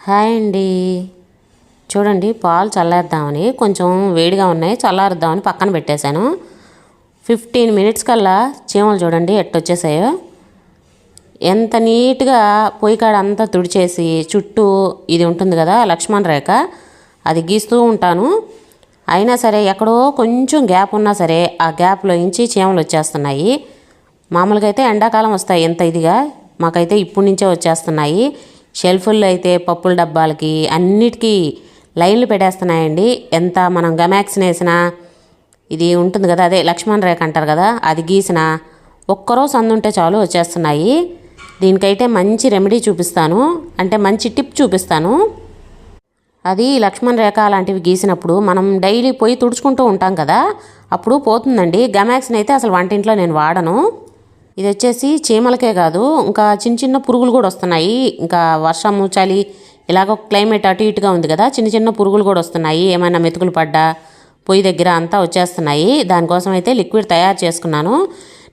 Hi అండి. చూడండి, పాలు చల్లారుద్దామని కొంచెం వేడిగా ఉన్నాయి, చల్లారుద్దామని పక్కన పెట్టేశాను. 15 మినిట్స్ కల్లా చీమలు చూడండి ఎట్టొచ్చేసాయో. ఎంత నీట్గా పొయ్యి కాడ అంతా తుడిచేసి చుట్టూ ఇది ఉంటుంది కదా లక్ష్మణ్ రేఖ, అది గీస్తూ ఉంటాను. అయినా సరే ఎక్కడో కొంచెం గ్యాప్ ఉన్నా సరే ఆ గ్యాప్లో నుంచి చీమలు వచ్చేస్తున్నాయి. మామూలుగా అయితే ఎండాకాలం వస్తాయి ఎంత ఇదిగా, మాకైతే ఇప్పటి నుంచే వచ్చేస్తున్నాయి. షెల్ఫుల్లో అయితే పప్పుల డబ్బాలకి అన్నిటికీ లైన్లు పెట్టేస్తున్నాయండి. ఎంత మనం గమాక్సిన్ వేసినా, ఇది ఉంటుంది కదా అదే లక్ష్మణ్ రేఖ అంటారు కదా, అది గీసిన ఒక్కరోజు అందుంటే చాలు వచ్చేస్తున్నాయి. దీనికైతే మంచి రెమెడీ చూపిస్తాను, అంటే మంచి టిప్ చూపిస్తాను. అది లక్ష్మణ్ రేఖ లాంటివి గీసినప్పుడు మనం డైలీ పోయి తుడుచుకుంటూ ఉంటాం కదా, అప్పుడు పోతుందండి. గమాక్సిన్ అయితే అసలు వంటింట్లో నేను వాడను. ఇది వచ్చేసి చీమలకే కాదు, ఇంకా చిన్న చిన్న పురుగులు కూడా వస్తున్నాయి. ఇంకా వర్షము చలి ఇలాగ క్లైమేట్ అటు ఇటుగా ఉంది కదా, చిన్న చిన్న పురుగులు కూడా వస్తున్నాయి. ఏమైనా మెతుకులు పడ్డా పొయ్యి దగ్గర అంతా వచ్చేస్తున్నాయి. దానికోసం అయితే లిక్విడ్ తయారు చేసుకున్నాను.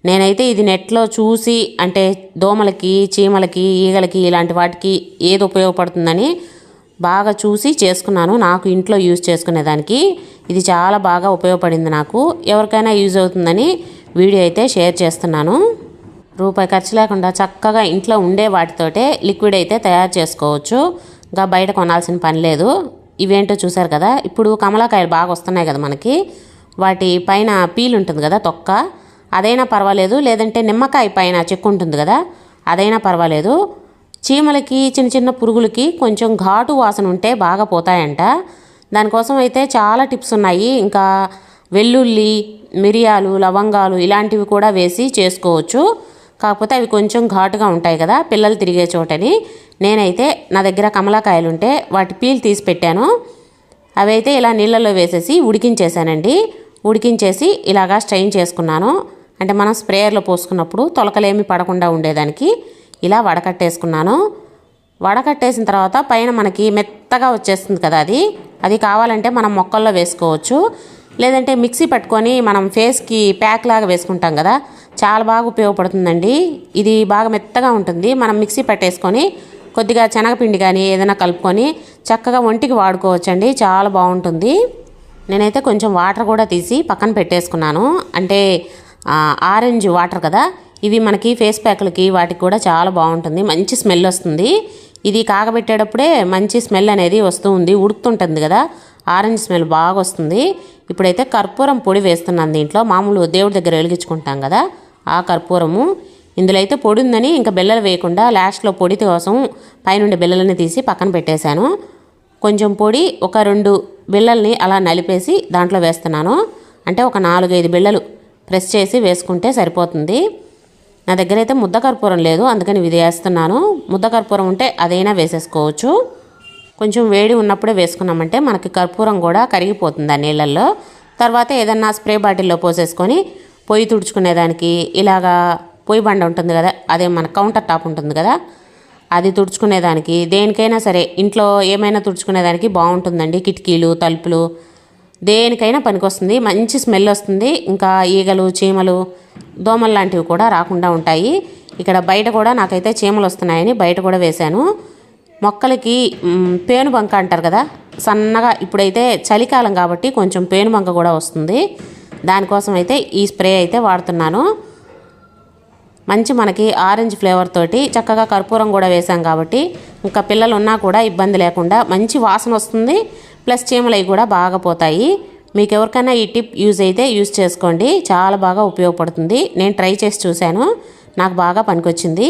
నేనైతే ఇది నెట్లో చూసి, అంటే దోమలకి చీమలకి ఈగలకి ఇలాంటి వాటికి ఏది ఉపయోగపడుతుందని బాగా చూసి చేసుకున్నాను. నాకు ఇంట్లో యూజ్ చేసుకునేదానికి ఇది చాలా బాగా ఉపయోగపడింది. నాకు ఎవరికైనా యూజ్ అవుతుందని వీడియో అయితే షేర్ చేస్తున్నాను. రూపాయి ఖర్చు లేకుండా చక్కగా ఇంట్లో ఉండే వాటితోటే లిక్విడ్ అయితే తయారు చేసుకోవచ్చు. ఇంకా బయట కొనాల్సిన పని లేదు. ఇవేంటో చూసారు కదా, ఇప్పుడు కమలాకాయలు బాగా వస్తున్నాయి కదా మనకి, వాటి పైన పీల్ ఉంటుంది కదా తొక్క, అదైనా పర్వాలేదు, లేదంటే నిమ్మకాయ పైన చెక్కు ఉంటుంది కదా అదైనా పర్వాలేదు. చీమలకి చిన్న చిన్న పురుగులకి కొంచెం ఘాటు వాసన ఉంటే బాగా పోతాయంట. దానికోసం అయితే చాలా టిప్స్ ఉన్నాయి. ఇంకా వెల్లుల్లి, మిరియాలు, లవంగాలు ఇలాంటివి కూడా వేసి చేసుకోవచ్చు. కాకపోతే అవి కొంచెం ఘాటుగా ఉంటాయి కదా పిల్లలు తిరిగే చోటని. నేనైతే నా దగ్గర కమలాకాయలు ఉంటే వాటి పీల్ తీసి పెట్టాను. అవి అయితే ఇలా నీళ్ళల్లో వేసేసి ఉడికించేసానండి. ఉడికించేసి ఇలాగా స్ట్రెయిన్ చేసుకున్నాను. అంటే మనం స్ప్రేయర్లో పోసుకున్నప్పుడు తొలకలేమి పడకుండా ఉండేదానికి ఇలా వడకట్టేసుకున్నాను. వడకట్టేసిన తర్వాత పైన మనకి మెత్తగా వచ్చేస్తుంది కదా, అది కావాలంటే మనం మొక్కల్లో వేసుకోవచ్చు. లేదంటే మిక్సీ పట్టుకొని మనం ఫేస్కి ప్యాక్ లాగా వేసుకుంటాం కదా, చాలా బాగా ఉపయోగపడుతుందండి. ఇది బాగా మెత్తగా ఉంటుంది. మనం మిక్సీ పట్టేసుకొని కొద్దిగా శనగపిండి కానీ ఏదైనా కలుపుకొని చక్కగా ఒంటికి వాడుకోవచ్చండి, చాలా బాగుంటుంది. నేనైతే కొంచెం వాటర్ కూడా తీసి పక్కన పెట్టేసుకున్నాను. అంటే ఆరెంజ్ వాటర్ కదా, ఇవి మనకి ఫేస్ ప్యాక్లకి వాటికి కూడా చాలా బాగుంటుంది, మంచి స్మెల్ వస్తుంది. ఇది కాగబెట్టేటప్పుడే మంచి స్మెల్ అనేది వస్తూ ఉంది, ఉడుకుతుంటుంది కదా, ఆరెంజ్ స్మెల్ బాగా వస్తుంది. ఇప్పుడైతే కర్పూరం పొడి వేస్తున్నాను దీంట్లో. మామూలు దేవుడి దగ్గర వెలిగించుకుంటాం కదా ఆ కర్పూరము. ఇందులో అయితే పొడి ఉందని ఇంకా బిళ్ళలు వేయకుండా లాస్ట్లో పొడి కోసం పైనుండి బిళ్ళలని తీసి పక్కన పెట్టేశాను. కొంచెం పొడి ఒక 2 బిళ్ళల్ని అలా నలిపేసి దాంట్లో వేస్తున్నాను. అంటే ఒక 4-5 బిళ్ళలు ప్రెస్ చేసి వేసుకుంటే సరిపోతుంది. నా దగ్గర అయితే ముద్ద కర్పూరం లేదు, అందుకని ఇది వేస్తున్నాను. ముద్ద కర్పూరం ఉంటే అదైనా వేసేసుకోవచ్చు. కొంచెం వేడి ఉన్నప్పుడే వేసుకున్నామంటే మనకి కర్పూరం కూడా కరిగిపోతుంది ఆ నీళ్ళల్లో. తర్వాత ఏదన్నా స్ప్రే బాటిల్లో పోసేసుకొని పొయ్యి తుడుచుకునేదానికి, ఇలాగా పొయ్యి బండ ఉంటుంది కదా, అదే మన కౌంటర్ టాప్ ఉంటుంది కదా, అది తుడుచుకునేదానికి, దేనికైనా సరే ఇంట్లో ఏమైనా తుడుచుకునేదానికి బాగుంటుందండి. కిటికీలు, తలుపులు, దేనికైనా పనికొస్తుంది. మంచి స్మెల్ వస్తుంది. ఇంకా ఈగలు, చీమలు, దోమలు లాంటివి కూడా రాకుండా ఉంటాయి. ఇక్కడ బయట కూడా నాకైతే చీమలు వస్తున్నాయని బయట కూడా వేశాను. మొక్కలకి పేనుబంక అంటారు కదా సన్నగా, ఇప్పుడైతే చలికాలం కాబట్టి కొంచెం పేనుబంక కూడా వస్తుంది. దానికోసం అయితే ఈ స్ప్రే అయితే వాడుతున్నాను. మంచి మనకి ఆరెంజ్ ఫ్లేవర్ తోటి చక్కగా కర్పూరం కూడా వేసాం కాబట్టి ఇంకా పిల్లలు ఉన్నా కూడా ఇబ్బంది లేకుండా మంచి వాసన వస్తుంది. ప్లస్ చీమలు అవి కూడా బాగా పోతాయి. మీకు ఎవరికైనా ఈ టిప్ యూజ్ అయితే యూజ్ చేసుకోండి, చాలా బాగా ఉపయోగపడుతుంది. నేను ట్రై చేసి చూశాను, నాకు బాగా పనికొచ్చింది.